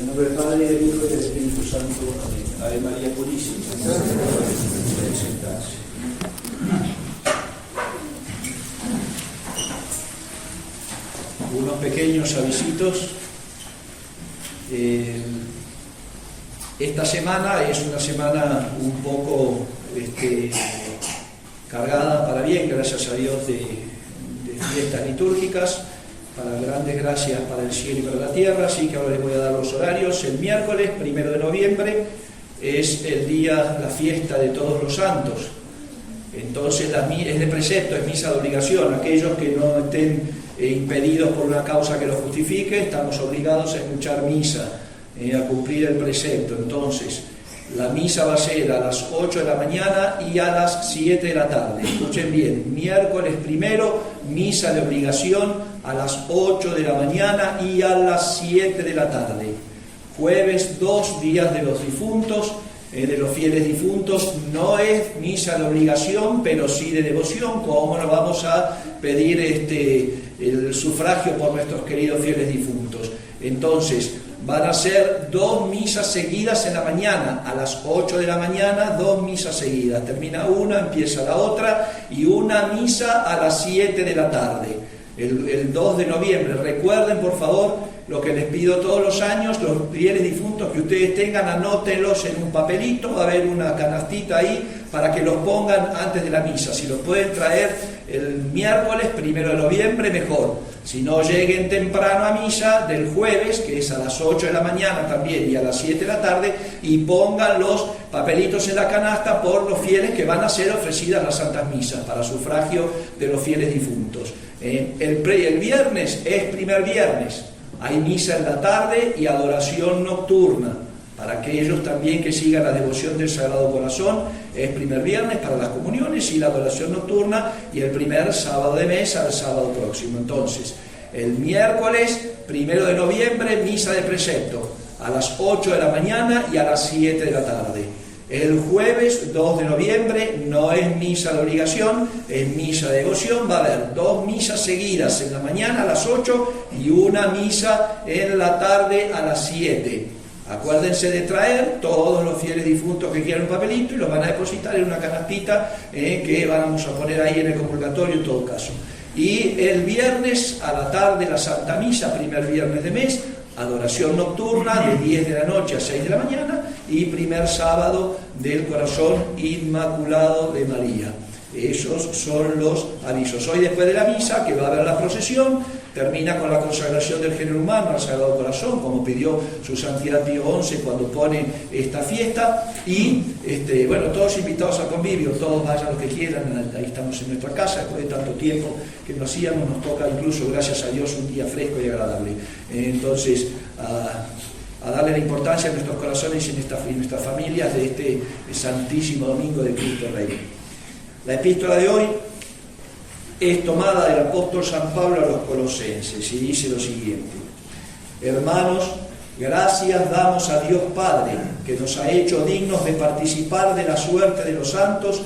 En el nombre del Padre, del Hijo y del Espíritu Santo. Amén. Ave María Purísima. Sentarse. Unos pequeños avisitos. Esta semana es una semana un poco cargada para bien, gracias a Dios, de fiestas litúrgicas, para grandes gracias para el cielo y para la tierra, así que ahora les voy a dar los horarios. El miércoles 1 de noviembre es el día, la fiesta de todos los santos. Entonces es de precepto, es misa de obligación. Aquellos que no estén impedidos por una causa que lo justifique, estamos obligados a escuchar misa, a cumplir el precepto. Entonces, la misa va a ser a las 8 de la mañana y a las 7 de la tarde. Escuchen bien, miércoles primero, misa de obligación a las 8 de la mañana y a las 7 de la tarde. Jueves 2, días de los difuntos, de los fieles difuntos. No es misa de obligación, pero sí de devoción, como nos vamos a pedir el sufragio por nuestros queridos fieles difuntos. Entonces, van a ser 2 misas seguidas en la mañana, a las 8 de la mañana, 2 misas seguidas. Termina una, empieza la otra, y una misa a las 7 de la tarde, el 2 de noviembre. Recuerden, por favor, lo que les pido todos los años, los fieles difuntos que ustedes tengan, anótenlos en un papelito, va a haber una canastita ahí para que los pongan antes de la misa. Si los pueden traer el miércoles 1 de noviembre, mejor. Si no, lleguen temprano a misa del jueves, que es a las 8 de la mañana también y a las 7 de la tarde, y pongan los papelitos en la canasta por los fieles que van a ser ofrecidas las santas misas para sufragio de los fieles difuntos. El viernes es primer viernes, hay misa en la tarde y adoración nocturna. Para aquellos también que sigan la devoción del Sagrado Corazón, es primer viernes para las comuniones y la adoración nocturna, y el primer sábado de mes al sábado próximo. Entonces, el miércoles 1 de noviembre, misa de precepto, a las 8 de la mañana y a las 7 de la tarde. El jueves 2 de noviembre no es misa de obligación, es misa de devoción. Va a haber 2 misas seguidas en la mañana a las 8 y una misa en la tarde a las 7. Acuérdense de traer todos los fieles difuntos que quieran un papelito y los van a depositar en una canastita que vamos a poner ahí en el comulgatorio en todo caso. Y el viernes a la tarde la Santa Misa, primer viernes de mes, adoración nocturna de 10 de la noche a 6 de la mañana, y primer sábado del Corazón Inmaculado de María. Esos son los avisos. Hoy, después de la misa, que va a haber la procesión, termina con la consagración del género humano al Sagrado Corazón, como pidió su Santidad Pío XI cuando pone esta fiesta. Y bueno, todos invitados al convivio, todos vayan los que quieran. Ahí estamos en nuestra casa, después de tanto tiempo que no hacíamos, nos toca incluso, gracias a Dios, un día fresco y agradable. Entonces, a darle la importancia a nuestros corazones y en nuestras familias de este santísimo domingo de Cristo Rey. La epístola de hoy es tomada del apóstol San Pablo a los Colosenses y dice lo siguiente: hermanos, gracias damos a Dios Padre, que nos ha hecho dignos de participar de la suerte de los santos,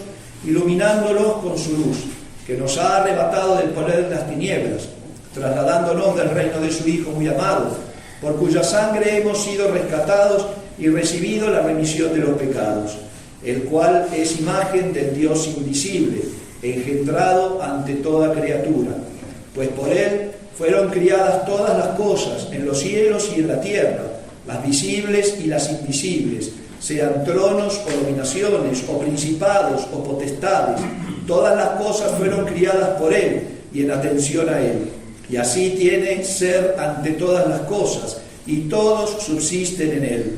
iluminándolos con su luz, que nos ha arrebatado del poder de las tinieblas, trasladándonos del reino de su Hijo muy amado, por cuya sangre hemos sido rescatados y recibido la remisión de los pecados, el cual es imagen del Dios invisible, engendrado ante toda criatura, pues por él fueron criadas todas las cosas en los cielos y en la tierra, las visibles y las invisibles, sean tronos o dominaciones, o principados o potestades. Todas las cosas fueron criadas por él y en atención a él, y así tiene ser ante todas las cosas, y todos subsisten en él.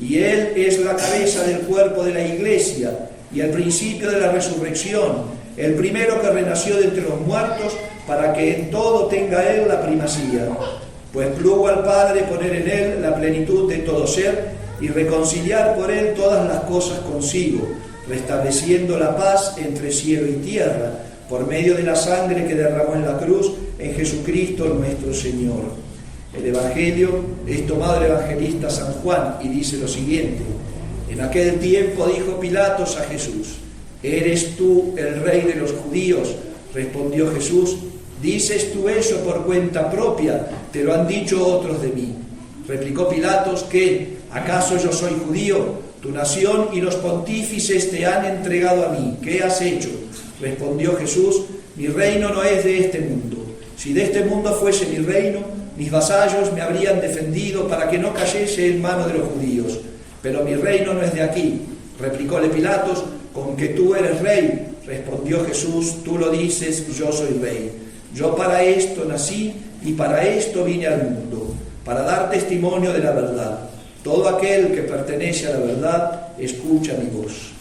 Y él es la cabeza del cuerpo de la Iglesia, y el principio de la resurrección, el primero que renació de entre los muertos, para que en todo tenga él la primacía. Pues plugo al Padre poner en él la plenitud de todo ser, y reconciliar por él todas las cosas consigo, restableciendo la paz entre cielo y tierra, por medio de la sangre que derramó en la cruz, en Jesucristo nuestro Señor. El Evangelio es tomado del evangelista San Juan y dice lo siguiente: en aquel tiempo dijo Pilatos a Jesús: ¿eres tú el rey de los judíos? Respondió Jesús: ¿dices tú eso por cuenta propia? Te lo han dicho otros de mí. Replicó Pilatos: ¿qué? ¿Acaso yo soy judío? Tu nación y los pontífices te han entregado a mí. ¿Qué has hecho? Respondió Jesús: mi reino no es de este mundo. Si de este mundo fuese mi reino, mis vasallos me habrían defendido para que no cayese en mano de los judíos. Pero mi reino no es de aquí. Replicóle Pilatos: con que tú eres rey. Respondió Jesús: tú lo dices, yo soy rey. Yo para esto nací y para esto vine al mundo, para dar testimonio de la verdad. Todo aquel que pertenece a la verdad escucha mi voz.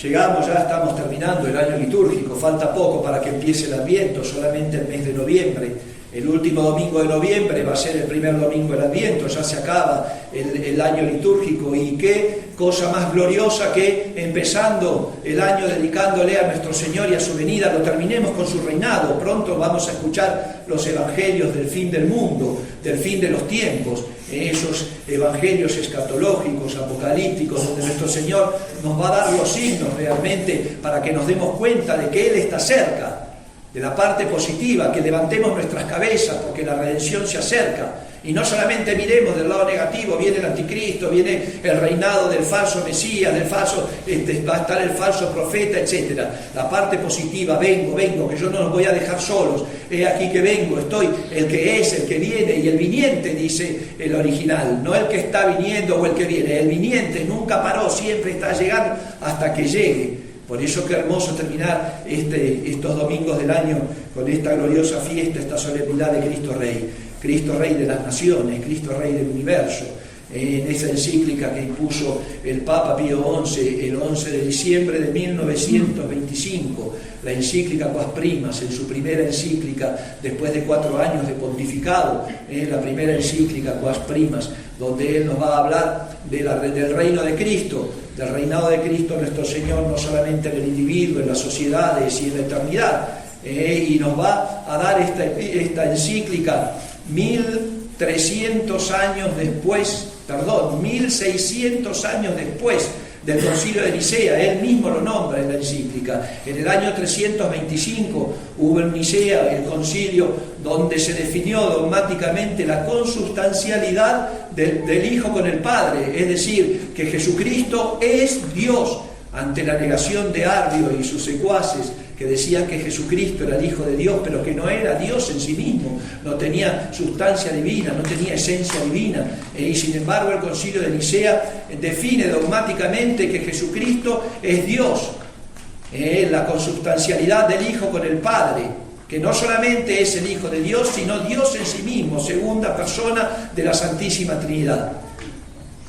Llegamos, ya estamos terminando el año litúrgico, falta poco para que empiece el Adviento, solamente el mes de noviembre. El último domingo de noviembre va a ser el primer domingo del Adviento, ya se acaba el año litúrgico, y qué cosa más gloriosa que empezando el año dedicándole a nuestro Señor y a su venida, lo terminemos con su reinado. Pronto vamos a escuchar los evangelios del fin del mundo, del fin de los tiempos, esos evangelios escatológicos, apocalípticos, donde nuestro Señor nos va a dar los signos realmente para que nos demos cuenta de que Él está cerca. De la parte positiva, que levantemos nuestras cabezas porque la redención se acerca, y no solamente miremos del lado negativo: viene el anticristo, viene el reinado del falso Mesías, del falso, va a estar el falso profeta, etc. La parte positiva: vengo, que yo no los voy a dejar solos, he aquí que vengo, estoy, el que es, el que viene y el viniente, dice el original, no el que está viniendo o el que viene, el viniente nunca paró, siempre está llegando hasta que llegue. Por eso qué hermoso terminar estos domingos del año con esta gloriosa fiesta, esta solemnidad de Cristo Rey de las naciones, Cristo Rey del universo. En esa encíclica que impuso el Papa Pío XI el 11 de diciembre de 1925, la encíclica Quas Primas, en su primera encíclica después de 4 años de pontificado, la primera encíclica Quas Primas, donde él nos va a hablar del reino de Cristo, del reinado de Cristo nuestro Señor, no solamente en el individuo, en las sociedades y en la eternidad, y nos va a dar esta encíclica 1600 años después del Concilio de Nicea. Él mismo lo nombra en la encíclica. En el año 325 hubo en Nicea el concilio donde se definió dogmáticamente la consubstancialidad del Hijo con el Padre, es decir, que Jesucristo es Dios, ante la negación de Arrio y sus secuaces, que decían que Jesucristo era el Hijo de Dios, pero que no era Dios en sí mismo, no tenía sustancia divina, no tenía esencia divina, y sin embargo el Concilio de Nicea define dogmáticamente que Jesucristo es Dios, la consubstancialidad del Hijo con el Padre, que no solamente es el Hijo de Dios, sino Dios en sí mismo, segunda persona de la Santísima Trinidad.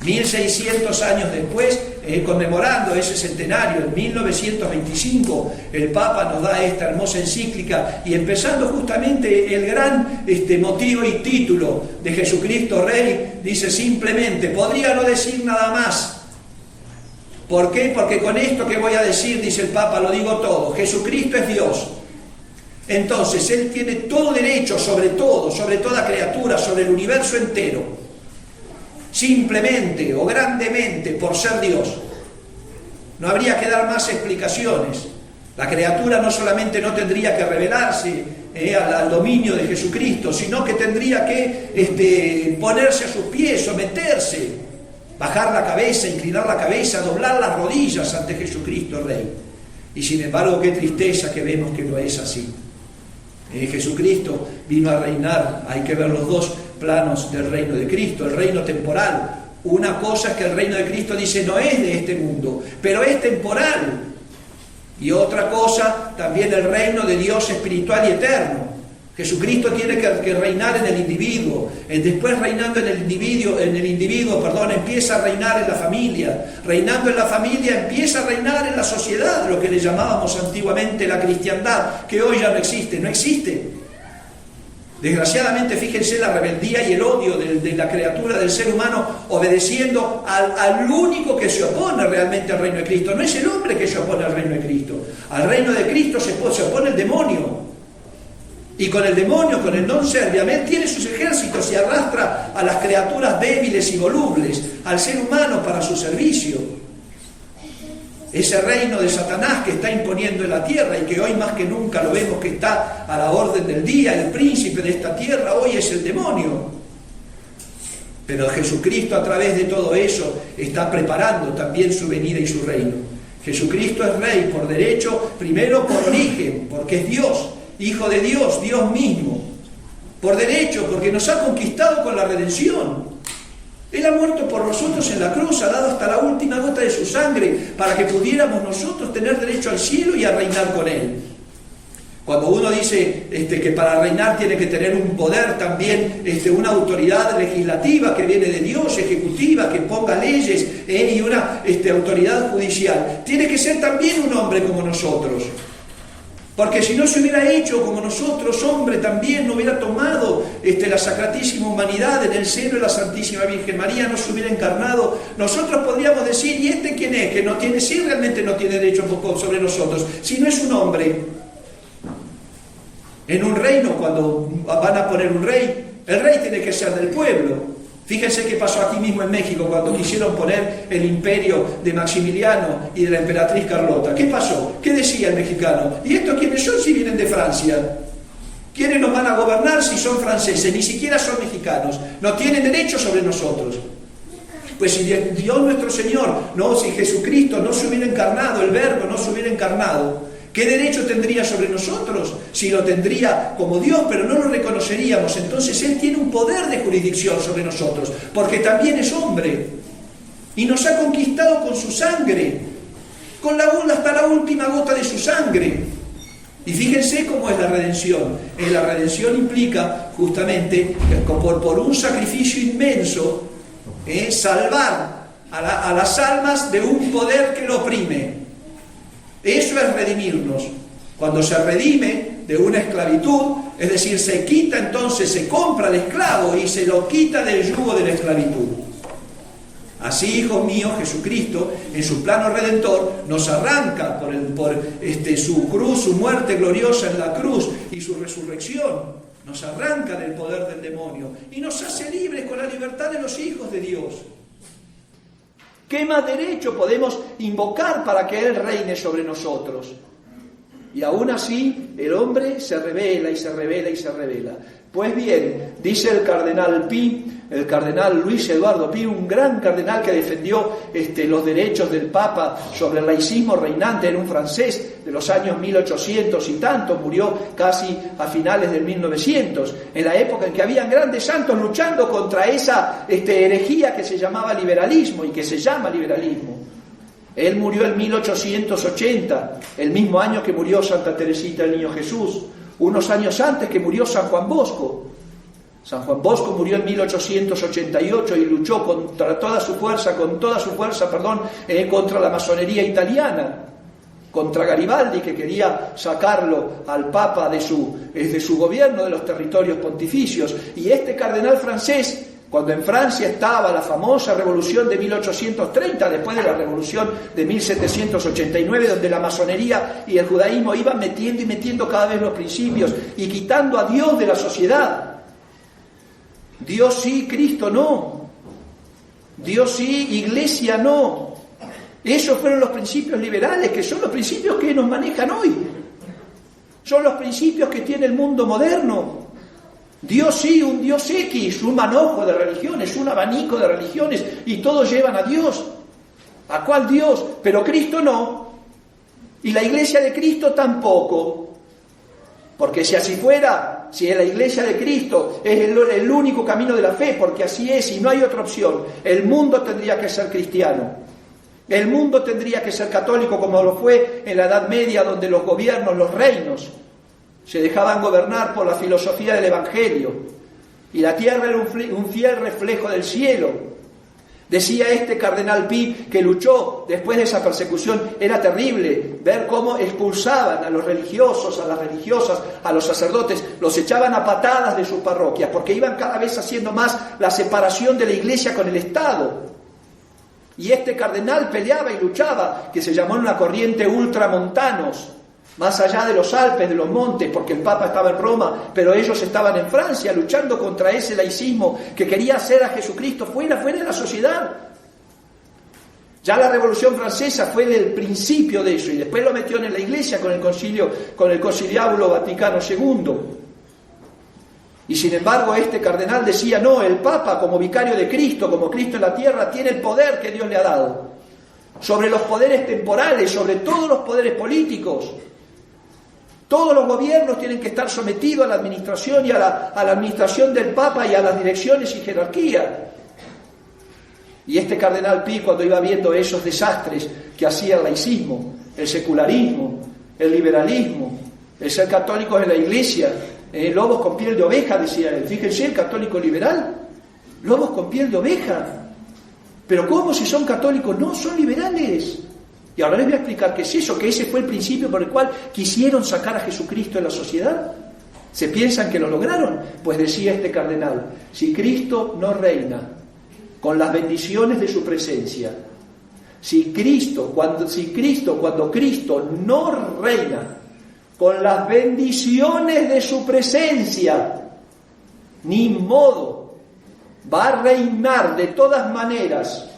1600 años después, conmemorando ese centenario, en 1925, el Papa nos da esta hermosa encíclica, y empezando justamente el gran motivo y título de Jesucristo Rey, dice simplemente, podría no decir nada más. ¿Por qué? Porque con esto que voy a decir, dice el Papa, lo digo todo. Jesucristo es Dios. Entonces, Él tiene todo derecho sobre todo, sobre toda criatura, sobre el universo entero. Simplemente o grandemente por ser Dios. No habría que dar más explicaciones. La criatura no solamente no tendría que rebelarse al dominio de Jesucristo, sino que tendría que ponerse a sus pies, someterse, bajar la cabeza, inclinar la cabeza, doblar las rodillas ante Jesucristo Rey. Y sin embargo, qué tristeza que vemos que no es así. Jesucristo vino a reinar. Hay que ver los dos planos del reino de Cristo, el reino temporal. Una cosa es que el reino de Cristo dice no es de este mundo, pero es temporal. Y otra cosa, también el reino de Dios espiritual y eterno. Jesucristo tiene que reinar en el individuo, después reinando en el individuo, empieza a reinar en la familia, reinando en la familia empieza a reinar en la sociedad, lo que le llamábamos antiguamente la cristiandad, que hoy ya no existe. Desgraciadamente, fíjense la rebeldía y el odio de la criatura, del ser humano, obedeciendo al único que se opone realmente al reino de Cristo. No es el hombre que se opone al reino de Cristo. Al reino de Cristo se opone el demonio. Y con el demonio, con el non serviam, él tiene sus ejércitos y arrastra a las criaturas débiles y volubles, al ser humano para su servicio. ese reino de Satanás que está imponiendo en la tierra y que hoy más que nunca lo vemos que está a la orden del día. El príncipe de esta tierra hoy es el demonio. Pero Jesucristo, a través de todo eso, está preparando también su venida y su reino. Jesucristo es rey por derecho, primero por origen, porque es Dios, Hijo de Dios, Dios mismo. Por derecho, porque nos ha conquistado con la redención. Él ha muerto por nosotros en la cruz, ha dado hasta la última gota de su sangre para que pudiéramos nosotros tener derecho al cielo y a reinar con Él. Cuando uno dice que para reinar tiene que tener un poder también, una autoridad legislativa que viene de Dios, ejecutiva, que ponga leyes, y una autoridad judicial, tiene que ser también un hombre como nosotros. Porque si no se hubiera hecho como nosotros, hombre también, no hubiera tomado la sacratísima humanidad en el seno de la Santísima Virgen María, no se hubiera encarnado, nosotros podríamos decir, ¿y este quién es? Que no tiene, sí, realmente no tiene derecho sobre nosotros, si no es un hombre. En un reino, cuando van a poner un rey, el rey tiene que ser del pueblo. Fíjense qué pasó aquí mismo en México cuando quisieron poner el imperio de Maximiliano y de la emperatriz Carlota. ¿Qué pasó? ¿Qué decía el mexicano? ¿Y estos quiénes son si vienen de Francia? ¿Quiénes nos van a gobernar si son franceses? Ni siquiera son mexicanos. No tienen derecho sobre nosotros. Pues si Dios nuestro Señor, si Jesucristo no se hubiera encarnado, el Verbo no se hubiera encarnado, ¿qué derecho tendría sobre nosotros? Si lo tendría como Dios, pero no lo reconoceríamos. Entonces Él tiene un poder de jurisdicción sobre nosotros, porque también es hombre. Y nos ha conquistado con su sangre, hasta la última gota de su sangre. Y fíjense cómo es la redención. La redención implica justamente, por un sacrificio inmenso, salvar a las almas de un poder que lo oprime. Eso es redimirnos. Cuando se redime de una esclavitud, es decir, se quita entonces, se compra al esclavo y se lo quita del yugo de la esclavitud. Así, hijos míos, Jesucristo, en su plano redentor, nos arranca por su cruz, su muerte gloriosa en la cruz y su resurrección, nos arranca del poder del demonio y nos hace libres con la libertad de los hijos de Dios. ¿Qué más derecho podemos invocar para que Él reine sobre nosotros? Y aún así, el hombre se revela y se revela y se revela. Pues bien, dice el cardenal Pi, el cardenal Luis Eduardo Pi, un gran cardenal que defendió los derechos del Papa sobre el laicismo reinante, en un francés de los años 1800 y tanto, murió casi a finales del 1900, en la época en que habían grandes santos luchando contra esa herejía que se llamaba liberalismo y que se llama liberalismo. Él murió en 1880, el mismo año que murió Santa Teresita del Niño Jesús, unos años antes que murió San Juan Bosco. San Juan Bosco murió en 1888 y luchó con toda su fuerza, contra la masonería italiana, contra Garibaldi, que quería sacarlo al Papa de su gobierno, de los territorios pontificios. Y este cardenal francés, cuando en Francia estaba la famosa revolución de 1830, después de la revolución de 1789, donde la masonería y el judaísmo iban metiendo y metiendo cada vez los principios y quitando a Dios de la sociedad. Dios sí, Cristo no. Dios sí, Iglesia no. Esos fueron los principios liberales, que son los principios que nos manejan hoy. Son los principios que tiene el mundo moderno. Dios sí, un Dios X, un manojo de religiones, un abanico de religiones, y todos llevan a Dios. ¿A cuál Dios? Pero Cristo no. Y la Iglesia de Cristo tampoco. Porque si así fuera, si la Iglesia de Cristo es el único camino de la fe, porque así es y no hay otra opción, el mundo tendría que ser cristiano. El mundo tendría que ser católico, como lo fue en la Edad Media, donde los gobiernos, los reinos, se dejaban gobernar por la filosofía del Evangelio, y la tierra era un fiel reflejo del cielo. Decía este cardenal Pi, que luchó después de esa persecución, era terrible ver cómo expulsaban a los religiosos, a las religiosas, a los sacerdotes, los echaban a patadas de sus parroquias, porque iban cada vez haciendo más la separación de la Iglesia con el Estado. Y este cardenal peleaba y luchaba, que se llamó una corriente ultramontanos, más allá de los Alpes, de los montes, porque el Papa estaba en Roma, pero ellos estaban en Francia luchando contra ese laicismo que quería hacer a Jesucristo fuera de la sociedad. Ya la Revolución Francesa fue el principio de eso, y después lo metió en la Iglesia con el Conciliábulo Vaticano II. Y sin embargo este cardenal decía, no, el Papa como vicario de Cristo, como Cristo en la tierra, tiene el poder que Dios le ha dado sobre los poderes temporales, sobre todos los poderes políticos. Todos los gobiernos tienen que estar sometidos a la administración y a la administración del Papa y a las direcciones y jerarquía. Y este cardenal Pi, cuando iba viendo esos desastres que hacía el laicismo, el secularismo, el liberalismo, el ser católicos en la Iglesia, lobos con piel de oveja, decía él. Fíjense, el católico liberal, lobos con piel de oveja. Pero ¿cómo si son católicos? No, son liberales. Y ahora les voy a explicar qué es eso, que ese fue el principio por el cual quisieron sacar a Jesucristo de la sociedad. ¿Se piensan que lo lograron? Pues decía este cardenal, si Cristo no reina con las bendiciones de su presencia, cuando Cristo no reina con las bendiciones de su presencia, ni modo, va a reinar de todas maneras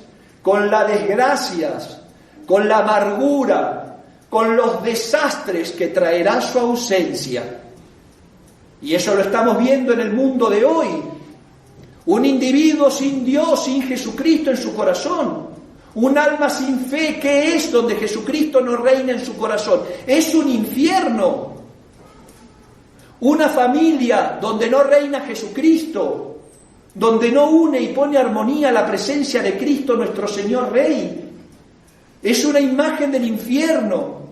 con las desgracias, con la amargura, con los desastres que traerá su ausencia. Y eso lo estamos viendo en el mundo de hoy. Un individuo sin Dios, sin Jesucristo en su corazón. Un alma sin fe, ¿qué es donde Jesucristo no reina en su corazón? Es un infierno. Una familia donde no reina Jesucristo, donde no une y pone armonía la presencia de Cristo nuestro Señor Rey, es una imagen del infierno.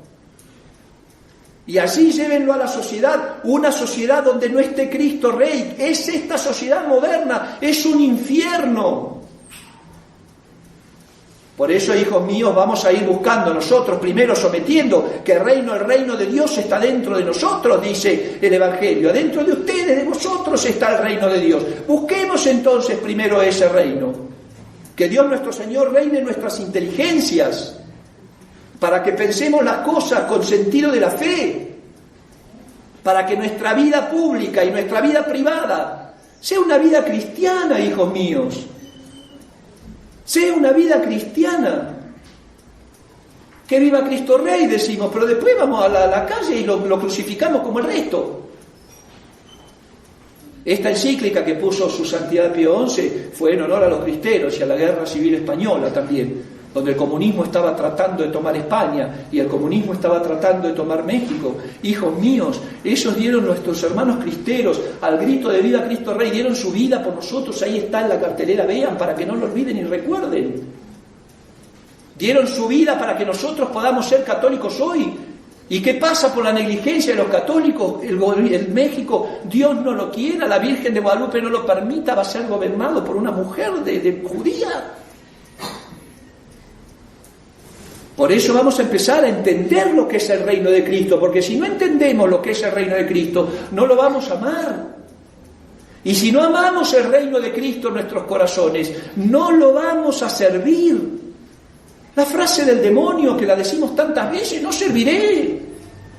Y así llévenlo a la sociedad, una sociedad donde no esté Cristo Rey. Es esta sociedad moderna, es un infierno. Por eso, hijos míos, vamos a ir buscando nosotros, primero sometiendo que el reino de Dios está dentro de nosotros, dice el Evangelio. Dentro de ustedes, de vosotros está el reino de Dios. Busquemos entonces primero ese reino. Que Dios nuestro Señor reine en nuestras inteligencias, para que pensemos las cosas con sentido de la fe, para que nuestra vida pública y nuestra vida privada sea una vida cristiana, hijos míos. Sea una vida cristiana. Que viva Cristo Rey, decimos, pero después vamos a la calle y lo crucificamos como el resto. Esta encíclica que puso su Santidad Pío XI fue en honor a los cristeros y a la Guerra Civil Española también, donde el comunismo estaba tratando de tomar España y el comunismo estaba tratando de tomar México. Hijos míos, ellos dieron, nuestros hermanos cristeros, al grito de viva Cristo Rey, dieron su vida por nosotros. Ahí está en la cartelera, vean, para que no lo olviden y recuerden. Dieron su vida para que nosotros podamos ser católicos hoy. ¿Y qué pasa por la negligencia de los católicos? El México, Dios no lo quiera, la Virgen de Guadalupe no lo permita, va a ser gobernado por una mujer de judía. Por eso vamos a empezar a entender lo que es el reino de Cristo, porque si no entendemos lo que es el reino de Cristo, no lo vamos a amar. Y si no amamos el reino de Cristo en nuestros corazones, no lo vamos a servir. La frase del demonio, que la decimos tantas veces, no serviré.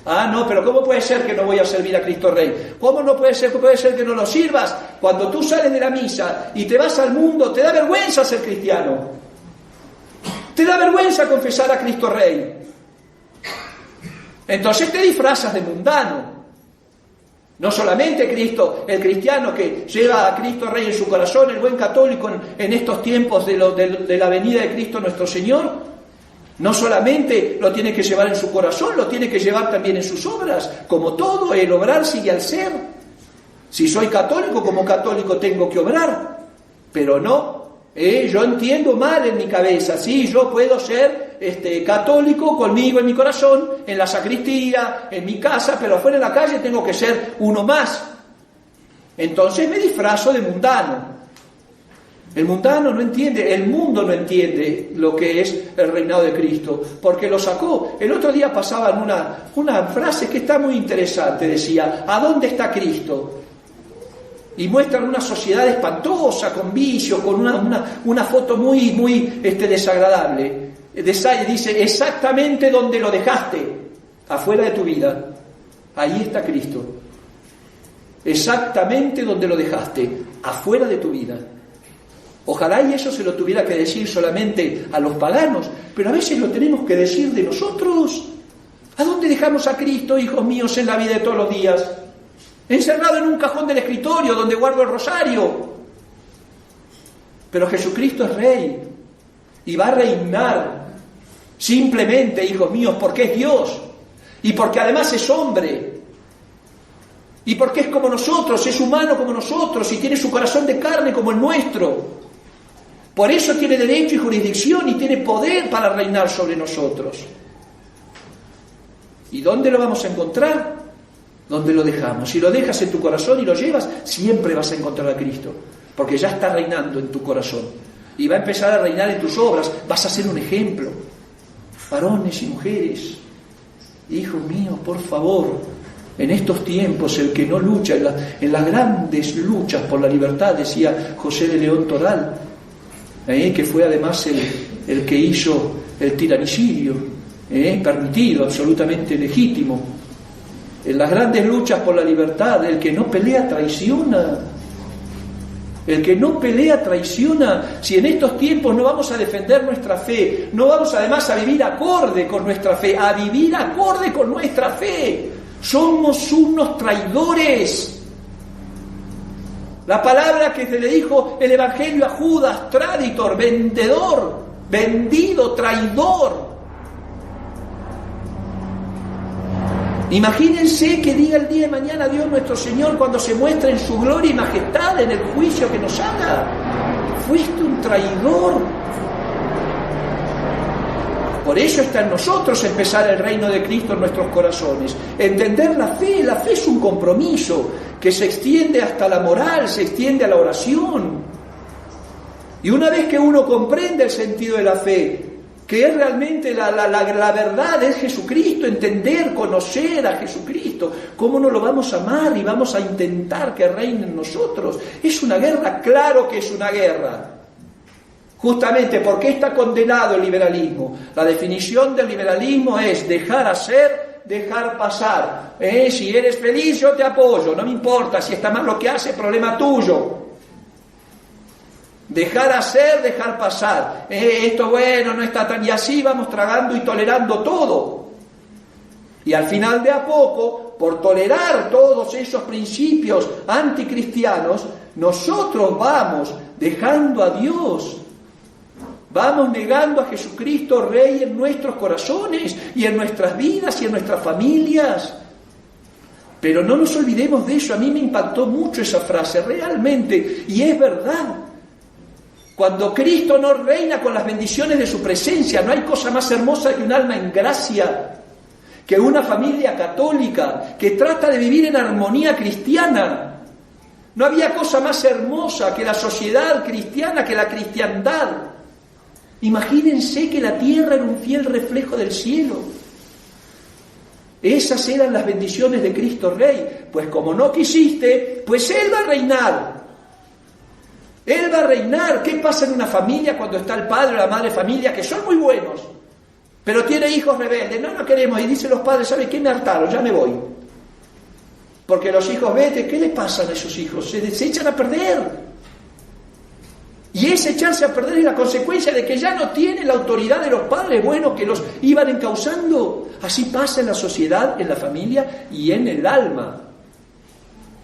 Ah, no, pero ¿cómo puede ser que no voy a servir a Cristo Rey? ¿Cómo no puede ser que no lo sirvas? Cuando tú sales de la misa y te vas al mundo, te da vergüenza ser cristiano. Te da vergüenza confesar a Cristo Rey. Entonces te disfrazas de mundano. No solamente Cristo, el cristiano que lleva a Cristo Rey en su corazón, el buen católico en estos tiempos de la venida de Cristo nuestro Señor, no solamente lo tiene que llevar en su corazón, lo tiene que llevar también en sus obras. Como todo, el obrar sigue al ser. Si soy católico, como católico tengo que obrar. Pero no. Yo entiendo mal en mi cabeza, sí, yo puedo ser católico conmigo en mi corazón, en la sacristía, en mi casa, pero afuera en la calle tengo que ser uno más. Entonces me disfrazo de mundano. El mundano no entiende, el mundo no entiende lo que es el reinado de Cristo, porque lo sacó. El otro día pasaban una frase que está muy interesante, decía, ¿a dónde está Cristo? Y muestran una sociedad espantosa, con vicio, con una foto muy desagradable. Dice, exactamente donde lo dejaste, afuera de tu vida, ahí está Cristo. Exactamente donde lo dejaste, afuera de tu vida. Ojalá y eso se lo tuviera que decir solamente a los paganos, pero a veces lo tenemos que decir de nosotros. ¿A dónde dejamos a Cristo, hijos míos, en la vida de todos los días? Encerrado en un cajón del escritorio donde guardo el rosario. Pero Jesucristo es Rey y va a reinar simplemente, hijos míos, porque es Dios y porque además es hombre y porque es como nosotros, es humano como nosotros y tiene su corazón de carne como el nuestro. Por eso tiene derecho y jurisdicción y tiene poder para reinar sobre nosotros. ¿Y dónde lo vamos a encontrar? ¿Dónde lo dejamos? Si lo dejas en tu corazón y lo llevas, siempre vas a encontrar a Cristo, porque ya está reinando en tu corazón y va a empezar a reinar en tus obras. Vas a ser un ejemplo. Varones y mujeres, hijos míos, por favor, en estos tiempos el que no lucha en las grandes luchas por la libertad, decía José de León Toral, que fue además el que hizo el tiranicidio, permitido, absolutamente legítimo. En las grandes luchas por la libertad, el que no pelea traiciona. El que no pelea traiciona. Si en estos tiempos no vamos a defender nuestra fe, no vamos además a vivir acorde con nuestra fe, a vivir acorde con nuestra fe, somos unos traidores. La palabra que se le dijo el Evangelio a Judas, traditor, vendedor, vendido, traidor. Imagínense que diga el día de mañana Dios nuestro Señor cuando se muestre en su gloria y majestad en el juicio que nos haga: fuiste un traidor. Por eso está en nosotros empezar el reino de Cristo en nuestros corazones. Entender la fe es un compromiso que se extiende hasta la moral, se extiende a la oración. Y una vez que uno comprende el sentido de la fe, que es realmente la verdad, es Jesucristo, entender, conocer a Jesucristo, ¿cómo no lo vamos a amar y vamos a intentar que reine en nosotros? Es una guerra, claro que es una guerra. Justamente porque está condenado el liberalismo. La definición del liberalismo es dejar hacer, dejar pasar. Si eres feliz, yo te apoyo, no me importa, si está mal lo que hace, problema tuyo. Dejar hacer, dejar pasar. Esto bueno, no está tan... Y así vamos tragando y tolerando todo. Y al final de a poco, por tolerar todos esos principios anticristianos, nosotros vamos dejando a Dios. Vamos negando a Jesucristo Rey en nuestros corazones y en nuestras vidas y en nuestras familias. Pero no nos olvidemos de eso. A mí me impactó mucho esa frase, realmente, y es verdad. Cuando Cristo no reina con las bendiciones de su presencia, no hay cosa más hermosa que un alma en gracia, que una familia católica que trata de vivir en armonía cristiana. No había cosa más hermosa que la sociedad cristiana, que la cristiandad. Imagínense que la tierra era un fiel reflejo del cielo. Esas eran las bendiciones de Cristo Rey. Pues como no quisiste, pues Él va a reinar. Él va a reinar. ¿Qué pasa en una familia cuando está el padre o la madre de familia, que son muy buenos, pero tiene hijos rebeldes? No queremos. Y dicen los padres: ¿sabe qué? Me hartaron, ya me voy. Porque los hijos, vete, ¿qué le pasa a esos hijos? Se echan a perder. Y ese echarse a perder es la consecuencia de que ya no tienen la autoridad de los padres buenos que los iban encauzando. Así pasa en la sociedad, en la familia y en el alma.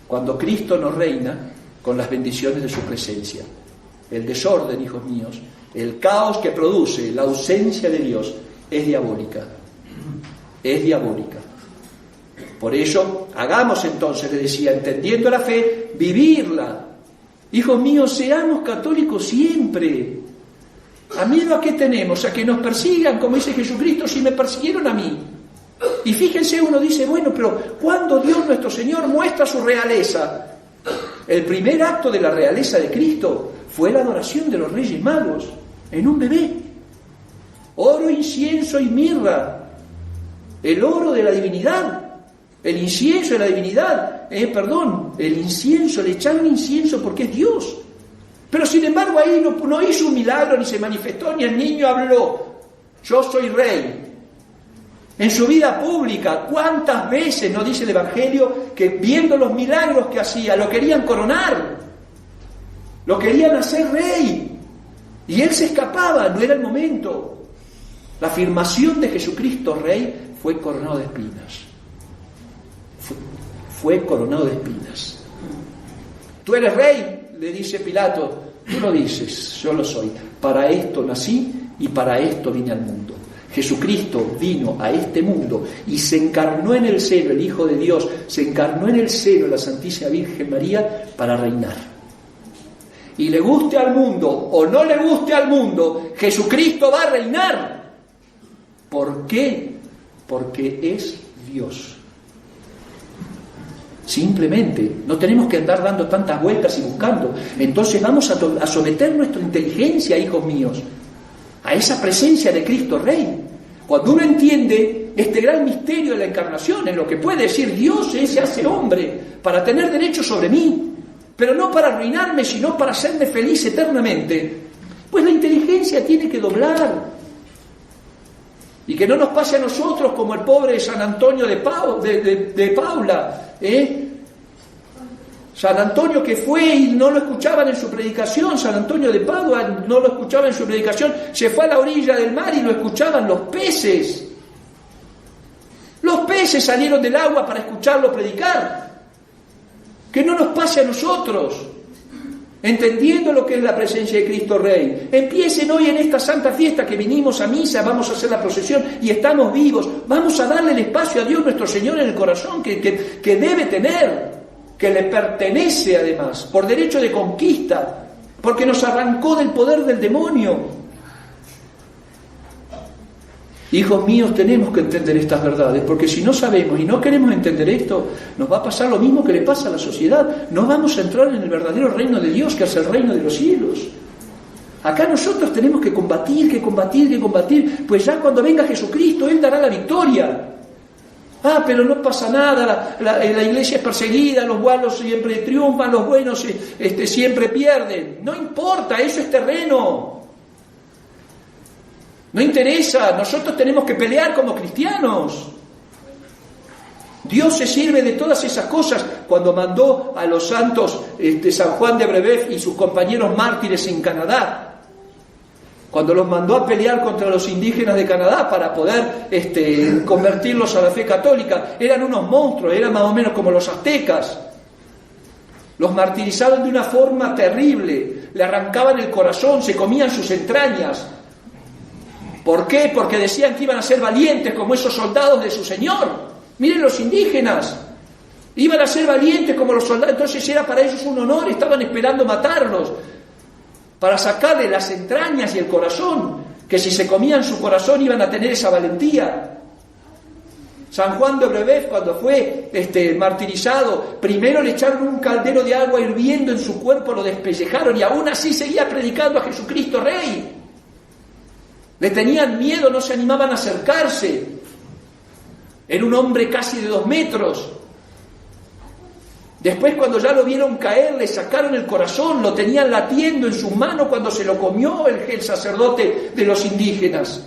Cuando Cristo nos reina con las bendiciones de su presencia. El desorden, hijos míos, el caos que produce la ausencia de Dios es diabólica. Es diabólica. Por eso, hagamos entonces, le decía, entendiendo la fe, vivirla. Hijos míos, seamos católicos siempre. ¿A miedo a qué tenemos? A que nos persigan, como dice Jesucristo: si me persiguieron a mí. Y fíjense, uno dice: bueno, pero ¿cuándo Dios nuestro Señor muestra su realeza? El primer acto de la realeza de Cristo fue la adoración de los Reyes Magos en un bebé. Oro, incienso y mirra. El oro de la divinidad. El incienso de la divinidad, el incienso, le echaron incienso porque es Dios. Pero sin embargo ahí no hizo un milagro, ni se manifestó, ni el niño habló: yo soy rey. En su vida pública, ¿cuántas veces nos dice el Evangelio que viendo los milagros que hacía, lo querían coronar? Lo querían hacer rey. Y él se escapaba, no era el momento. La afirmación de Jesucristo Rey fue coronado de espinas. Fue coronado de espinas. Tú eres rey, le dice Pilato. Tú lo dices, yo lo soy. Para esto nací y para esto vine al mundo. Jesucristo vino a este mundo y se encarnó en el seno, el Hijo de Dios, se encarnó en el seno de la Santísima Virgen María para reinar. Y le guste al mundo o no le guste al mundo, Jesucristo va a reinar. ¿Por qué? Porque es Dios. Simplemente, no tenemos que andar dando tantas vueltas y buscando. Entonces vamos a someter nuestra inteligencia, hijos míos, a esa presencia de Cristo Rey. Cuando uno entiende este gran misterio de la encarnación, en lo que puede decir Dios se hace hombre para tener derecho sobre mí, pero no para arruinarme, sino para hacerme feliz eternamente, pues la inteligencia tiene que doblar. Y que no nos pase a nosotros como el pobre San Antonio de Paula, San Antonio que fue y no lo escuchaban en su predicación, San Antonio de Padua no lo escuchaba en su predicación, se fue a la orilla del mar y lo escuchaban los peces. Los peces salieron del agua para escucharlo predicar. Que no nos pase a nosotros, entendiendo lo que es la presencia de Cristo Rey. Empiecen hoy en esta santa fiesta que vinimos a misa, vamos a hacer la procesión y estamos vivos. Vamos a darle el espacio a Dios nuestro Señor en el corazón que debe tener, que le pertenece además, por derecho de conquista, porque nos arrancó del poder del demonio. Hijos míos, tenemos que entender estas verdades, porque si no sabemos y no queremos entender esto, nos va a pasar lo mismo que le pasa a la sociedad. No vamos a entrar en el verdadero reino de Dios, que es el reino de los cielos. Acá nosotros tenemos que combatir, pues ya cuando venga Jesucristo, Él dará la victoria. Pero no pasa nada, la iglesia es perseguida, los malos siempre triunfan, los buenos siempre pierden. No importa, eso es terreno. No interesa, nosotros tenemos que pelear como cristianos. Dios se sirve de todas esas cosas cuando mandó a los santos San Juan de Brebeuf y sus compañeros mártires en Canadá. Cuando los mandó a pelear contra los indígenas de Canadá para poder convertirlos a la fe católica. Eran unos monstruos, eran más o menos como los aztecas. Los martirizaban de una forma terrible, le arrancaban el corazón, se comían sus entrañas. ¿Por qué? Porque decían que iban a ser valientes como esos soldados de su Señor. Miren los indígenas, iban a ser valientes como los soldados, entonces era para ellos un honor, estaban esperando matarlos, para sacarle las entrañas y el corazón, que si se comían su corazón iban a tener esa valentía. San Juan de Brebeuf, cuando fue martirizado, primero le echaron un caldero de agua hirviendo en su cuerpo, lo despellejaron y aún así seguía predicando a Jesucristo Rey. Le tenían miedo, no se animaban a acercarse. Era un hombre casi de 2 metros. Después, cuando ya lo vieron caer, le sacaron el corazón, lo tenían latiendo en su mano cuando se lo comió el sacerdote de los indígenas.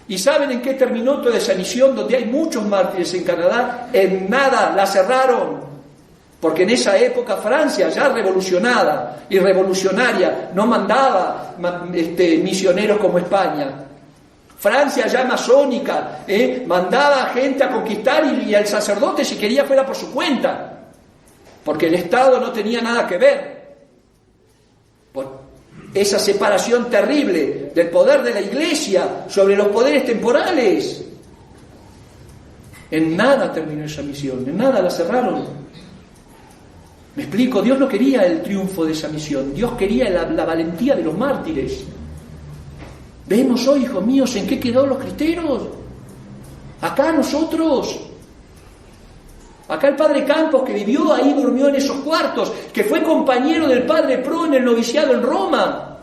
¿Y saben en qué terminó toda esa misión donde hay muchos mártires en Canadá? En nada, la cerraron. Porque en esa época Francia, ya revolucionada y revolucionaria, no mandaba misioneros como España. Francia ya masónica, mandaba gente a conquistar y el sacerdote, si quería, fuera por su cuenta. Porque el Estado no tenía nada que ver. Por esa separación terrible del poder de la Iglesia sobre los poderes temporales. En nada terminó esa misión, en nada la cerraron. Me explico, Dios no quería el triunfo de esa misión, Dios quería la valentía de los mártires. Vemos hoy, hijos míos, en qué quedaron los cristeros. Acá nosotros, acá el padre Campos, que vivió ahí, durmió en esos cuartos, que fue compañero del padre Pro en el noviciado en Roma.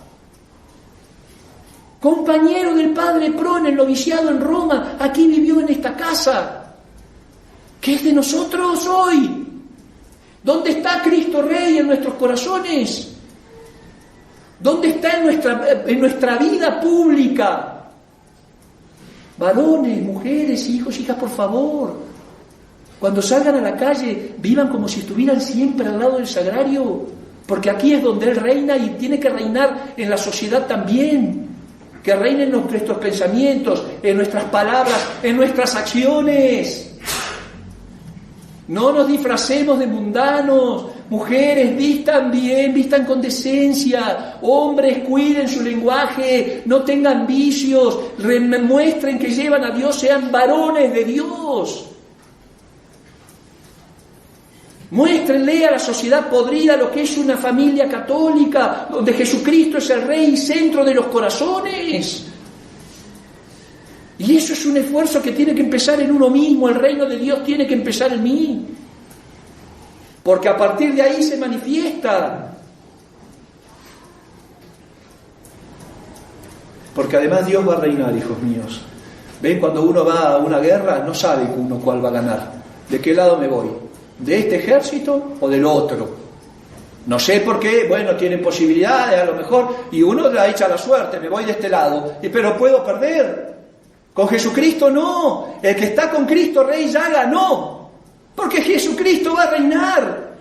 Compañero del padre Pro en el noviciado en Roma, aquí vivió en esta casa, que es de nosotros hoy. ¿Dónde está Cristo Rey en nuestros corazones? ¿Dónde está en nuestra vida pública? Varones, mujeres, hijos, hijas, por favor. Cuando salgan a la calle, vivan como si estuvieran siempre al lado del sagrario. Porque aquí es donde Él reina y tiene que reinar en la sociedad también. Que reine en nuestros pensamientos, en nuestras palabras, en nuestras acciones. No nos disfracemos de mundanos. Mujeres, vistan bien, vistan con decencia. Hombres, cuiden su lenguaje, no tengan vicios, muestren que llevan a Dios, sean varones de Dios. Muéstrenle a la sociedad podrida lo que es una familia católica, donde Jesucristo es el Rey y centro de los corazones. Y eso es un esfuerzo que tiene que empezar en uno mismo. El reino de Dios tiene que empezar en mí. Porque a partir de ahí se manifiesta. Porque además Dios va a reinar, hijos míos. ¿Ven? Cuando uno va a una guerra, no sabe uno cuál va a ganar. ¿De qué lado me voy? ¿De este ejército o del otro? No sé por qué, bueno, tienen posibilidades a lo mejor, y uno la echa la suerte, me voy de este lado, pero puedo perder. Con Jesucristo no, el que está con Cristo Rey ya ganó, porque Jesucristo va a reinar.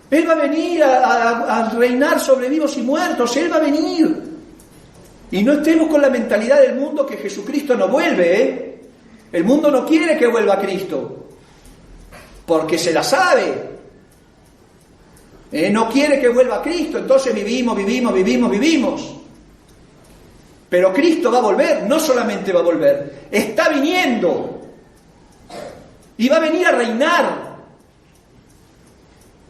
Él va a venir a reinar sobre vivos y muertos, Él va a venir. Y no estemos con la mentalidad del mundo que Jesucristo no vuelve, ¿eh? El mundo no quiere que vuelva Cristo. Porque se la sabe. No quiere que vuelva Cristo, entonces vivimos. Pero Cristo va a volver, no solamente va a volver, está viniendo. Y va a venir a reinar.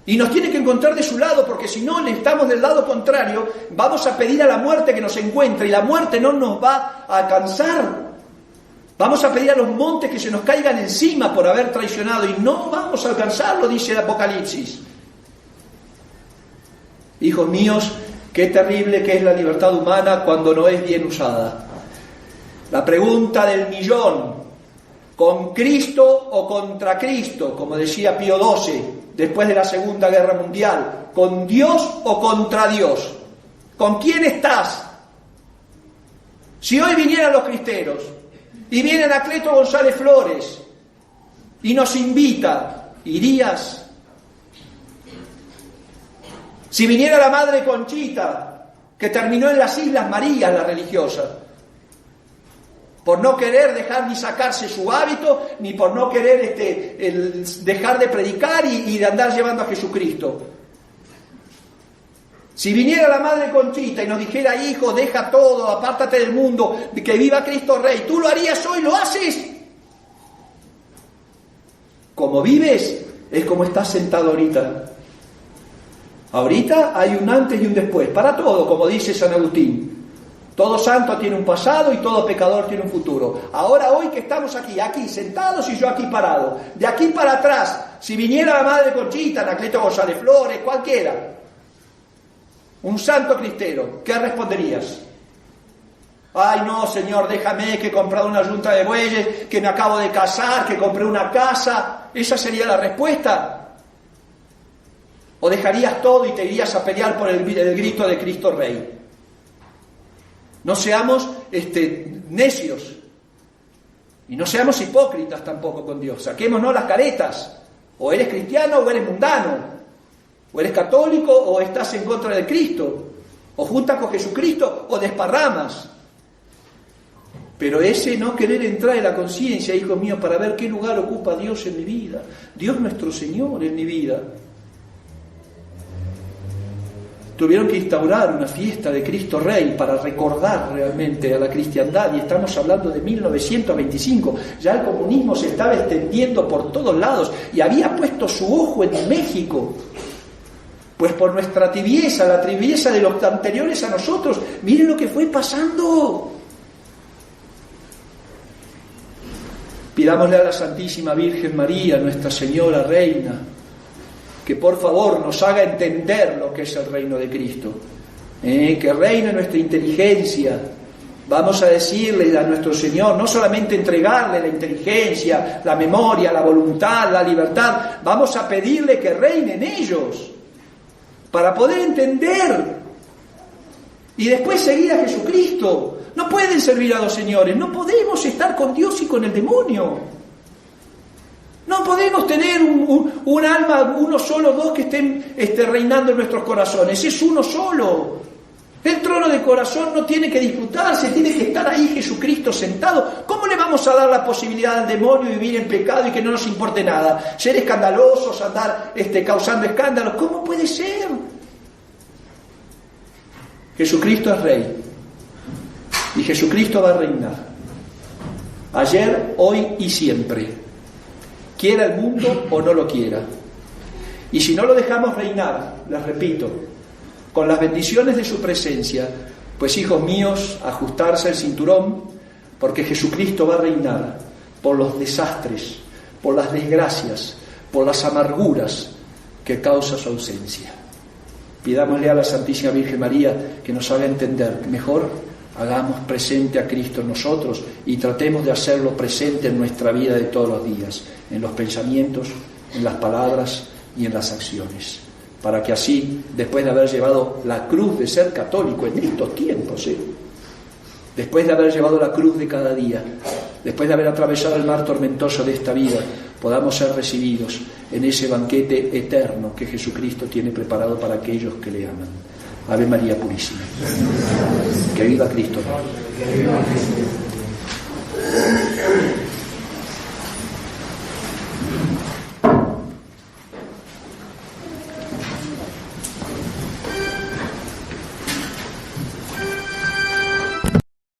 Y nos tiene que encontrar de su lado, porque si no estamos del lado contrario, vamos a pedir a la muerte que nos encuentre, y la muerte no nos va a alcanzar. Vamos a pedir a los montes que se nos caigan encima por haber traicionado y no vamos a alcanzarlo, dice el Apocalipsis. Hijos míos, qué terrible que es la libertad humana cuando no es bien usada. La pregunta del millón, ¿con Cristo o contra Cristo? Como decía Pío XII, después de la Segunda Guerra Mundial, ¿con Dios o contra Dios? ¿Con quién estás? Si hoy vinieran los cristeros, y viene Anacleto González Flores y nos invita, ¿irías? Si viniera la Madre Conchita, que terminó en las Islas Marías, la religiosa, por no querer dejar ni sacarse su hábito, ni por no querer dejar de predicar y de andar llevando a Jesucristo. Si viniera la Madre Conchita y nos dijera, hijo, deja todo, apártate del mundo, que viva Cristo Rey, ¿tú lo harías hoy? ¿Lo haces? Como vives, es como estás sentado ahorita. Ahorita hay un antes y un después, para todo, como dice San Agustín. Todo santo tiene un pasado y todo pecador tiene un futuro. Ahora, hoy que estamos aquí sentados y yo aquí parado, de aquí para atrás, si viniera la Madre Conchita, Anacleto González Flores, cualquiera, un santo cristero, ¿qué responderías? Ay, no, Señor, déjame que he comprado una yunta de bueyes, que me acabo de casar, que compré una casa. ¿Esa sería la respuesta? ¿O dejarías todo y te irías a pelear por el grito de Cristo Rey? No seamos necios. Y no seamos hipócritas tampoco con Dios. Saquémonos las caretas. O eres cristiano o eres mundano. O eres católico o estás en contra de Cristo. O juntas con Jesucristo o desparramas. Pero ese no querer entrar en la conciencia, hijos míos, para ver qué lugar ocupa Dios en mi vida. Dios nuestro Señor en mi vida. Tuvieron que instaurar una fiesta de Cristo Rey para recordar realmente a la cristiandad, y estamos hablando de 1925. Ya el comunismo se estaba extendiendo por todos lados y había puesto su ojo en México. Pues por nuestra tibieza, la tibieza de los anteriores a nosotros, miren lo que fue pasando. Pidámosle a la Santísima Virgen María, Nuestra Señora Reina, que por favor nos haga entender lo que es el reino de Cristo, que reine nuestra inteligencia. Vamos a decirle a nuestro Señor, no solamente entregarle la inteligencia, la memoria, la voluntad, la libertad, vamos a pedirle que reine en ellos, para poder entender y después seguir a Jesucristo. No pueden servir a dos señores, no podemos estar con Dios y con el demonio. No No podemos tener un alma, uno solo, dos que estén reinando en nuestros corazones. Es uno solo. El trono de corazón no tiene que disputarse, tiene que estar ahí Jesucristo sentado. ¿Cómo le vamos a dar la posibilidad al demonio de vivir en pecado y que no nos importe nada? Ser escandalosos, andar causando escándalos. ¿Cómo puede ser? Jesucristo es Rey. Y Jesucristo va a reinar. Ayer, hoy y siempre. Quiera el mundo o no lo quiera. Y si no lo dejamos reinar, les repito, con las bendiciones de su presencia, pues hijos míos, ajustarse el cinturón, porque Jesucristo va a reinar por los desastres, por las desgracias, por las amarguras que causa su ausencia. Pidámosle a la Santísima Virgen María que nos haga entender que mejor hagamos presente a Cristo en nosotros y tratemos de hacerlo presente en nuestra vida de todos los días, en los pensamientos, en las palabras y en las acciones, para que así, después de haber llevado la cruz de ser católico en estos tiempos, después de haber llevado la cruz de cada día, después de haber atravesado el mar tormentoso de esta vida, podamos ser recibidos en ese banquete eterno que Jesucristo tiene preparado para aquellos que le aman. Ave María Purísima. Que viva Cristo.